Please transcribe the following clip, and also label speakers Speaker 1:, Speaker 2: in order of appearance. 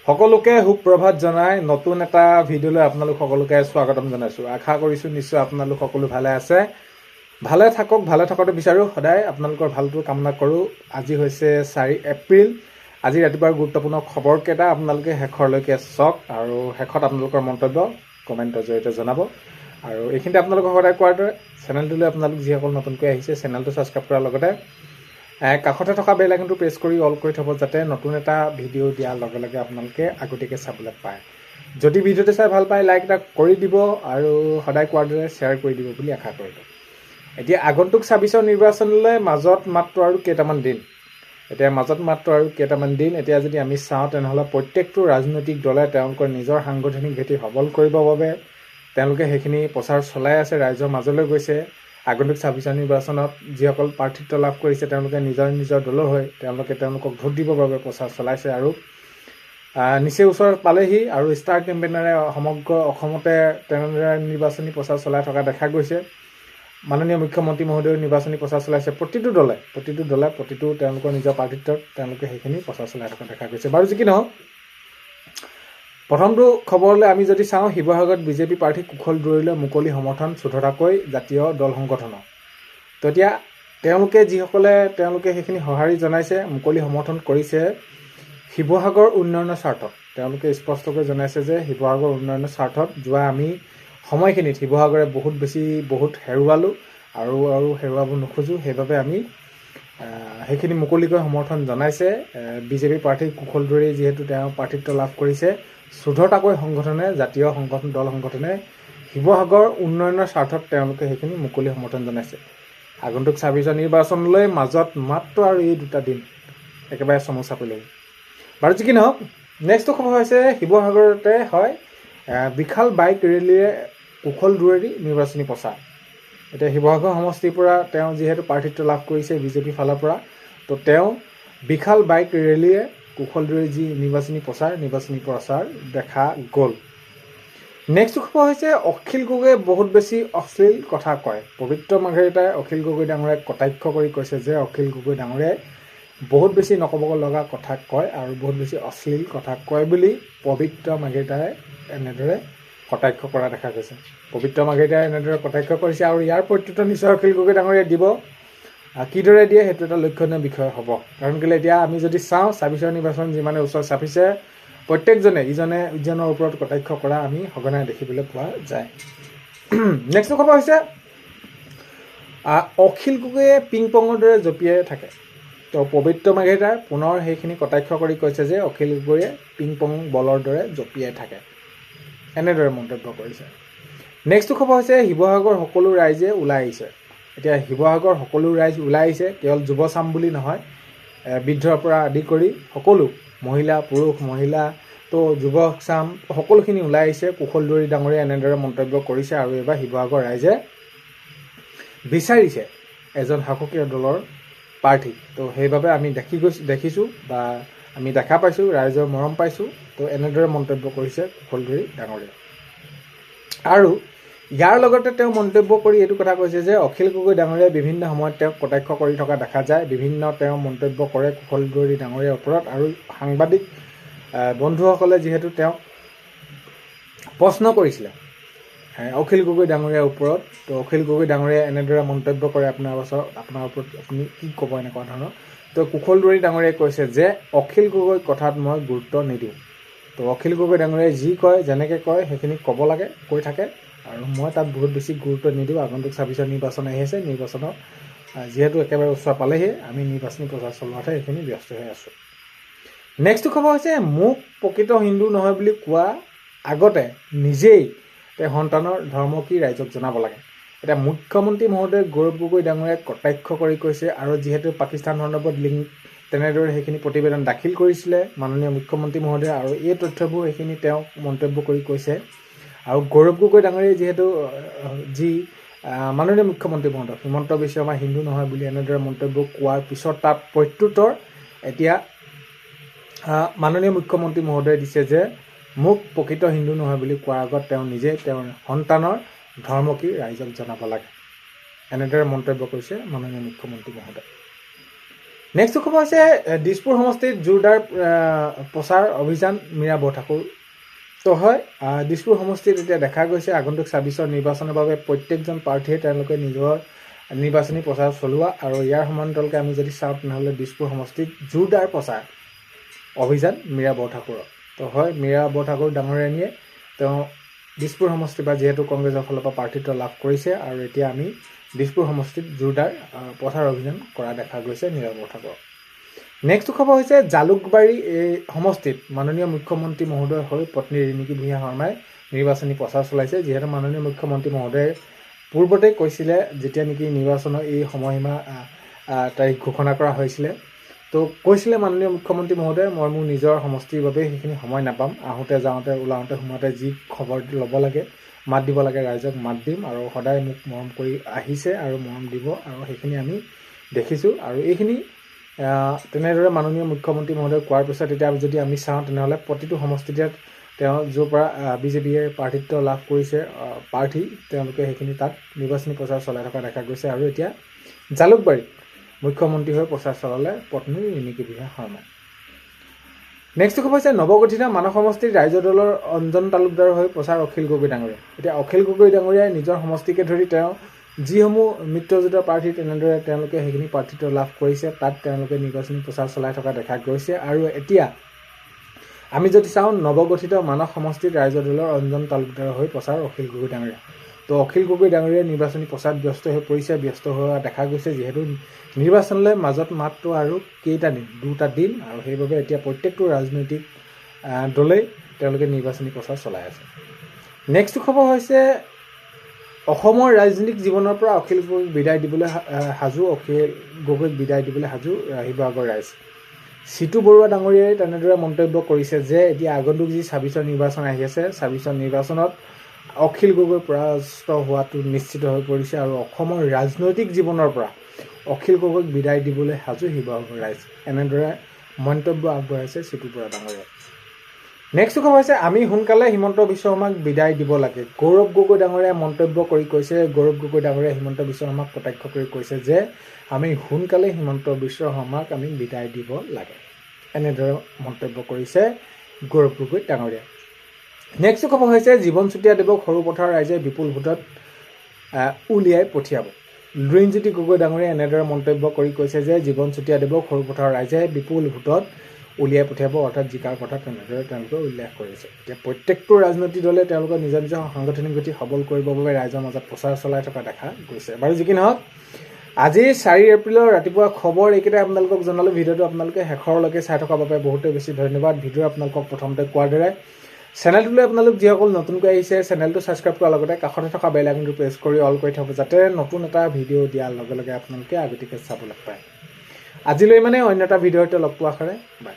Speaker 1: সকলোকে সুপ্ৰভাত জনাই নতুন এটা ভিডিঅ'লৈ আপোনালোক সকলোকে স্বাগতম জনাইছোঁ। আশা কৰিছোঁ নিশ্চয় আপোনালোক সকলো ভালে আছে। ভালে থাকক, ভালে থকাটো বিচাৰোঁ। সদায় আপোনালোকৰ ভালটো কামনা কৰোঁ। আজি হৈছে 4 এপ্ৰিল। আজি ৰাতিপুৱাৰ গুৰুত্বপূৰ্ণ খবৰকেইটা আপোনালোকে শেষৰলৈকে চাওক আৰু শেষত আপোনালোকৰ মন্তব্য কমেণ্টৰ জৰিয়তে জনাব। আৰু এইখিনিতে আপোনালোকক সদায় কোৱাৰ দৰে চেনেলটোলৈ আপোনালোক যিসকল নতুনকৈ আহিছে চেনেলটো ছাবস্ক্ৰাইব কৰাৰ লগতে কাষতে থকা বেল আইকনটো প্ৰেছ কৰি অল কৰি থ'ব, যাতে নতুন এটা ভিডিঅ' দিয়াৰ লগে লগে আপোনালোকে আগতীয়াকৈ চাবলৈ পায়। যদি ভিডিঅ'টো চাই ভাল পায় লাইক এটা কৰি দিব আৰু সদায় কোৱাৰ দৰে শ্বেয়াৰ কৰি দিব বুলি আশা কৰিলোঁ। এতিয়া আগন্তুক 26ৰ নিৰ্বাচনলৈ মাজত মাত্ৰ আৰু কেইটামান দিন। এতিয়া যদি আমি চাওঁ তেনেহ'লে প্ৰত্যেকটো ৰাজনৈতিক দলে তেওঁলোকৰ নিজৰ সাংগঠনিক ভেটি সবল কৰিবৰ বাবে তেওঁলোকে সেইখিনি প্ৰচাৰ চলাই আছে, ৰাইজৰ মাজলৈ গৈছে। আগন্তুক 26ৰ নিৰ্বাচনত যিসকল প্ৰাৰ্থিত্ব লাভ কৰিছে তেওঁলোকে নিজৰ দলৰ হৈ তেওঁলোকক ভোট দিবৰ বাবে প্ৰচাৰ চলাইছে আৰু নিচেই ওচৰত পালেহি আৰু ষ্টাৰ কেম্পেইনেৰে সমগ্ৰ অসমতে তেনেদৰে নিৰ্বাচনী প্ৰচাৰ চলাই থকা দেখা গৈছে। মাননীয় মুখ্যমন্ত্ৰী মহোদয়েও নিৰ্বাচনী প্ৰচাৰ চলাইছে। প্ৰতিটো দলে প্ৰতিটো তেওঁলোকৰ নিজৰ প্ৰাৰ্থিত্বত তেওঁলোকে সেইখিনি প্ৰচাৰ চলাই থকা দেখা গৈছে। বাৰু যি কি নহওক, প্ৰথমটো খবৰলৈ আমি যদি চাওঁ, শিৱসাগৰত বিজেপি প্ৰাৰ্থী কুশল দুৱৰীলৈ মুকলি সমৰ্থন 14টাকৈ জাতীয় দল সংগঠনৰ। তো এতিয়া তেওঁলোকে সেইখিনি সঁহাৰি জনাইছে, মুকলি সমৰ্থন কৰিছে শিৱসাগৰ উন্নয়নৰ স্বাৰ্থত। তেওঁলোকে স্পষ্টকৈ জনাইছে যে শিৱসাগৰ উন্নয়নৰ স্বাৰ্থত যোৱা আমি সময়খিনিত শিৱসাগৰে বহুত হেৰুৱালোঁ আৰু হেৰুৱাব নোখোজোঁ, সেইবাবে আমি সেইখিনি মুকলিকৈ সমৰ্থন জনাইছে। বিজেপি প্ৰাৰ্থী কুশল দুৱৰী যিহেতু তেওঁ প্ৰাৰ্থিত্ব লাভ কৰিছে, 14টাকৈ জাতীয় দল সংগঠনে শিৱসাগৰ উন্নয়নৰ স্বাৰ্থত তেওঁলোকে সেইখিনি মুকলি সমৰ্থন জনাইছে। আগন্তুক 26ৰ নিৰ্বাচনলৈ মাজত মাত্ৰ আৰু এই 2টা দিন, একেবাৰে চমু চাপিলেই। বাৰু যি কি নহওক, নেক্সটটো খবৰ হৈছে শিৱসাগৰতে হয় বিশাল বাইক ৰেলীৰে কুশল দুৱৰী নিৰ্বাচনী প্ৰচাৰ। এতিয়া শিৱসাগৰ সমষ্টিৰ পৰা তেওঁ যিহেতু প্ৰাৰ্থিত্ব লাভ কৰিছে বিজেপি ফালৰ পৰা, তো তেওঁ বিশাল বাইক ৰেলীৰে কুশল দুৱৰীৰ যি নিৰ্বাচনী প্ৰচাৰ দেখা গ'ল। নেক্সট খবৰ হৈছে অখিল গগৈয়ে বহুত বেছি অশ্লীল কথা কয়। পবিত্ৰ মাৰ্ঘেৰিটাই অখিল গগৈ ডাঙৰীয়াক কটাক্ষ কৰি কৈছে যে অখিল গগৈ ডাঙৰীয়াই বহুত বেছি নক'ব লগা কথা কয় আৰু বহুত বেছি অশ্লীল কথা কয় বুলি পবিত্ৰ মাৰ্ঘেৰিটাই এনেদৰে কটাক্ষ কৰা দেখা গৈছে। পবিত্ৰ মাৰ্ঘেৰিটাই এনেদৰে কটাক্ষ কৰিছে আৰু ইয়াৰ প্ৰত্যুত্তৰ নিশ্চয় অখিল গগৈ ডাঙৰীয়াই দিব। কিদৰে দিয়ে সেইটো এটা লক্ষণীয় বিষয় হ'ব। কাৰণ কেলৈ এতিয়া আমি যদি চাওঁ 26ৰ নিৰ্বাচন যিমানে ওচৰ চাপিছে, প্ৰত্যেকজনে ইজনৰ ওপৰত কটাক্ষ কৰা আমি সঘনাই দেখিবলৈ পোৱা যায়। নেক্সট খবৰ হৈছে অখিল গগৈয়ে পিং পঙৰ দৰে জঁপিয়াই থাকে। তো পবিত্ৰ মাৰ্ঘেৰিটাই পুনৰ সেইখিনি কটাক্ষ কৰি কৈছে যে অখিল গগৈয়ে পিং পং বলৰ দৰে জঁপিয়াই থাকে, এনেদৰে মন্তব্য কৰিছে। নেক্সট খবৰ হৈছে শিৱসাগৰ সকলো ৰাইজে ওলাই আহিছে। এতিয়া শিৱসাগৰ সকলো ৰাইজ ওলাই আহিছে, কেৱল যুৱচাম বুলি নহয়, বৃদ্ধৰ পৰা আদি কৰি সকলো পুৰুষ মহিলা তো যুৱচাম সকলোখিনি ওলাই আহিছে। কুশল দুৱৰী ডাঙৰীয়াই এনেদৰে মন্তব্য কৰিছে আৰু এইবাৰ শিৱসাগৰ ৰাইজে বিচাৰিছে এজন শাসকীয় দলৰ প্ৰাৰ্থী। তো সেইবাবে আমি দেখিছোঁ বা আমি দেখা পাইছোঁ, ৰাইজৰ মৰম পাইছোঁ। তো এনেদৰে মন্তব্য কৰিছে কুশল দুৱৰী ডাঙৰীয়াই। আৰু ইয়াৰ লগতে তেওঁ মন্তব্য কৰি এইটো কথা কৈছে যে অখিল গগৈ ডাঙৰীয়াই বিভিন্ন সময়ত তেওঁক কটাক্ষ কৰি থকা দেখা যায়। তেওঁ মন্তব্য কৰে কুশল দুৱৰী ডাঙৰীয়াৰ ওপৰত আৰু সাংবাদিক বন্ধুসকলে যিহেতু তেওঁক প্ৰশ্ন কৰিছিলে অখিল গগৈ ডাঙৰীয়াৰ ওপৰত, তো অখিল গগৈ ডাঙৰীয়াই এনেদৰে মন্তব্য কৰে আপোনাৰ ওপৰত আপুনি কি ক'ব এনেকুৱা ধৰণৰ। তো কুশল দুৱৰী ডাঙৰীয়াই কৈছে যে অখিল গগৈ কথাত মই গুৰুত্ব নিদিওঁ। তো অখিল গগৈ ডাঙৰীয়াই যি কয় যেনেকৈ কয় সেইখিনি ক'ব লাগে, কৈ থাকে আৰু মই তাত বহুত বেছি গুৰুত্ব নিদিওঁ। আগন্তুক 26ৰ নিৰ্বাচন আহি আছে, নিৰ্বাচনত যিহেতু একেবাৰে ওচৰ পালেহি আমি নিৰ্বাচনী প্ৰচাৰ চলোৱাতে সেইখিনি ব্যস্ত হৈ আছোঁ। নেক্সট খবৰ হৈছে মোক প্ৰকৃত হিন্দু নহয় বুলি কোৱা আগতে নিজেই তেওঁ সন্তানৰ ধৰ্ম কি ৰাইজক জনাব লাগে। এতিয়া মুখ্যমন্ত্ৰী মহোদয় গৌৰৱ গগৈ ডাঙৰীয়াক কটাক্ষ কৰি কৈছে আৰু যিহেতু পাকিস্তান সন্দৰ্ভত তেনেদৰে সেইখিনি প্ৰতিবেদন দাখিল কৰিছিলে মাননীয় মুখ্যমন্ত্ৰী মহোদয়ে, আৰু এই তথ্যবোৰ সেইখিনি তেওঁ মন্তব্য কৰি কৈছে। আৰু গৌৰৱ গগৈ ডাঙৰীয়াই যিহেতু মাননীয় মুখ্যমন্ত্ৰী মহোদয় হিমন্ত বিশ্ব শৰ্মা হিন্দু নহয় বুলি এনেদৰে মন্তব্য কোৱাৰ পিছত তাত প্ৰত্যুত্তৰ এতিয়া মাননীয় মুখ্যমন্ত্ৰী মহোদয়ে দিছে যে মোক প্ৰকৃত হিন্দু নহয় বুলি কোৱাৰ আগত তেওঁ নিজে তেওঁৰ সন্তানৰ ধৰ্ম কি ৰাইজক জনাব লাগে, এনেদৰে মন্তব্য কৰিছে মাননীয় মুখ্যমন্ত্ৰী মহোদয়। নেক্সট খবৰ হৈছে দিছপুৰ সমষ্টিত জোৰদাৰ প্ৰচাৰ অভিযান মীৰা বৰঠাকুৰ। তো হয়, দিছপুৰ সমষ্টিত এতিয়া দেখা গৈছে আগন্তুক ২৬ৰ নিৰ্বাচনৰ বাবে প্ৰত্যেকজন প্ৰাৰ্থীয়ে তেওঁলোকে নিজৰ নিৰ্বাচনী প্ৰচাৰ চলোৱা, আৰু ইয়াৰ সমান্তৰালকৈ আমি যদি চাওঁ তেনেহ'লে দিছপুৰ সমষ্টিত জোৰদাৰ প্ৰচাৰ অভিযান মীৰা বৰঠাকুৰৰ। তো হয়, মীৰা বৰঠাকুৰ ডাঙৰীয়ানীয়ে তেওঁ দিছপুৰ সমষ্টিৰ পৰা যিহেতু কংগ্ৰেছৰ ফালৰ পৰা প্ৰাৰ্থিত্ব লাভ কৰিছে, আৰু এতিয়া আমি দিছপুৰ সমষ্টিত জোৰদাৰ প্ৰচাৰ অভিযান কৰা দেখা গৈছে মীৰা বৰঠাকুৰক। নেক্সট খবৰ হৈছে জালুকবাৰী সমষ্টিত মাননীয় মুখ্যমন্ত্ৰী মহোদয়ৰ হৈ পত্নী ৰিণিকী ভূঞা শৰ্মাই নিৰ্বাচনী প্ৰচাৰ চলাইছে। যিহেতু মাননীয় মুখ্যমন্ত্ৰী মহোদয়ে পূৰ্বতে কৈছিলে, যেতিয়া নেকি নিৰ্বাচনৰ এই সময়সীমা তাৰিখ ঘোষণা কৰা হৈছিলে, তো কৈছিলে মাননীয় মুখ্যমন্ত্ৰী মহোদয়ে, মই মোৰ নিজৰ সমষ্টিৰ বাবে সেইখিনি সময় নাপাম, আহোঁতে যাওঁতে ওলাওঁতে সোমাওঁতে যি খবৰ ল'ব লাগে, মাত দিব লাগে ৰাইজক মাত দিম, আৰু সদায় মোক মৰম কৰি আহিছে আৰু মৰম দিব, আৰু সেইখিনি আমি দেখিছোঁ। আৰু এইখিনি তেনেদৰে মাননীয় মুখ্যমন্ত্ৰী মহোদয়ে কোৱাৰ পিছত এতিয়া যদি আমি চাওঁ তেনেহ'লে প্ৰতিটো সমষ্টিতে তেওঁ য'ৰ পৰা বিজেপিয়ে প্ৰাৰ্থিত্ব লাভ কৰিছে প্ৰাৰ্থী, তেওঁলোকে সেইখিনি তাত নিৰ্বাচনী প্ৰচাৰ চলাই থকা দেখা গৈছে। আৰু এতিয়া জালুকবাৰীত মুখ্যমন্ত্ৰী হৈ প্ৰচাৰ চলালে পত্নী ৰিণিকী ভূঞা শৰ্মাই। নেক্সট খবৰ হৈছে নৱগঠিত মানস সমষ্টিৰ ৰাইজৰ দলৰ অঞ্জন তালুকদাৰ হৈ প্ৰচাৰ অখিল গগৈ ডাঙৰীয়া। এতিয়া অখিল গগৈ ডাঙৰীয়াই নিজৰ সমষ্টিকে ধৰি তেওঁ যিসমূহ মিত্ৰজোঁটৰ প্ৰাৰ্থী তেনেদৰে তেওঁলোকে সেইখিনি প্ৰাৰ্থিত্ব লাভ কৰিছে, তাত তেওঁলোকে নিৰ্বাচনী প্ৰচাৰ চলাই থকা দেখা গৈছে। আৰু এতিয়া আমি যদি চাওঁ নৱগঠিত মানস সমষ্টিত ৰাইজৰ দলৰ অঞ্জন তালুকদাৰ হৈ প্ৰচাৰ অখিল গগৈ ডাঙৰীয়া। তো অখিল গগৈ ডাঙৰীয়াই নিৰ্বাচনী প্ৰচাৰত ব্যস্ত হৈ পৰিছে, ব্যস্ত হোৱা দেখা গৈছে, যিহেতু নিৰ্বাচনলৈ মাজত মাত্ৰ আৰু কেইটা দিন, 2টা দিন, আৰু সেইবাবে এতিয়া প্ৰত্যেকটো ৰাজনৈতিক দলেই তেওঁলোকে নিৰ্বাচনী প্ৰচাৰ চলাই আছে। নেক্সট খবৰ হৈছে অসমৰ ৰাজনৈতিক জীৱনৰ পৰা অখিল গগৈক বিদায় দিবলৈ সাজু, অখিল গগৈক বিদায় দিবলৈ সাজু শিৱসাগৰ ৰাইজ। চিতু বৰুৱা ডাঙৰীয়াই তেনেদৰে মন্তব্য কৰিছে যে এতিয়া আগন্তুক যি ২৬ৰ নিৰ্বাচন আহি আছে, ২৬ৰ নিৰ্বাচনত অখিল গগৈ পৰাস্ত হোৱাটো নিশ্চিত হৈ পৰিছে, আৰু অসমৰ ৰাজনৈতিক জীৱনৰ পৰা অখিল গগৈক বিদায় দিবলৈ সাজু শিৱসাগৰ ৰাইজ, এনেদৰে মন্তব্য আগবঢ়াইছে চিতু বৰুৱা ডাঙৰীয়াই। নেক্সট খবৰ হৈছে আমি সোনকালে হিমন্ত বিশ্ব শৰ্মাক বিদায় দিব লাগে। গৌৰৱ গগৈ ডাঙৰীয়াই মন্তব্য কৰি কৈছে, গৌৰৱ গগৈ ডাঙৰীয়াই হিমন্ত বিশ্ব শৰ্মাক কটাক্ষ কৰি কৈছে যে আমি সোনকালে হিমন্ত বিশ্ব শৰ্মাক আমি বিদায় দিব লাগে, এনেদৰে মন্তব্য কৰিছে গৌৰৱ গগৈ ডাঙৰীয়াই। নেক্সট খবৰ হৈছে জীৱন চুতীয়া দেৱক সৰুপথাৰ ৰাইজে বিপুল ভোটত উলিয়াই পঠিয়াব। লুৰিণজ্যোতি গগৈ ডাঙৰীয়াই এনেদৰে মন্তব্য কৰি কৈছে যে জীৱন চুতীয়া দেৱক সৰুপথাৰ ৰাইজে বিপুল ভোটত উলিয়াই পঠিয়াব, অৰ্থাৎ জিকাৰ কথা তেনেদৰে তেওঁলোকে উল্লেখ কৰিছে। এতিয়া প্ৰত্যেকটো ৰাজনৈতিক দলে তেওঁলোকৰ নিজৰ নিজৰ সাংগঠনিক গতি সবল কৰিবৰ বাবে ৰাইজৰ মাজত প্ৰচাৰ চলাই থকা দেখা গৈছে। বাৰু যি কি নহওক, আজি 4 এপ্ৰিলৰ ৰাতিপুৱা খবৰ এইকেইটাই আপোনালোকক জনালোঁ। ভিডিঅ'টো আপোনালোকে শেষৰলৈকে চাই থকাৰ বাবে বহুতেই বেছি ধন্যবাদ। ভিডিঅ' আপোনালোকক প্ৰথমতে কোৱাৰ দৰে চেনেলটোলৈ আপোনালোক যিসকল নতুনকৈ আহিছে, চেনেলটো ছাবস্ক্ৰাইব কৰাৰ লগতে কাষতে থকা বেল আইকনটো প্ৰেছ কৰি অল কৰি থ'ব, যাতে নতুন এটা ভিডিঅ' দিয়াৰ লগে লগে আপোনালোকে আগতীয়াকৈ চাবলৈ পায়। আজিলৈ মানে অন্য এটা ভিডিঅ'তে লগ পোৱাৰ আশাৰে বাই।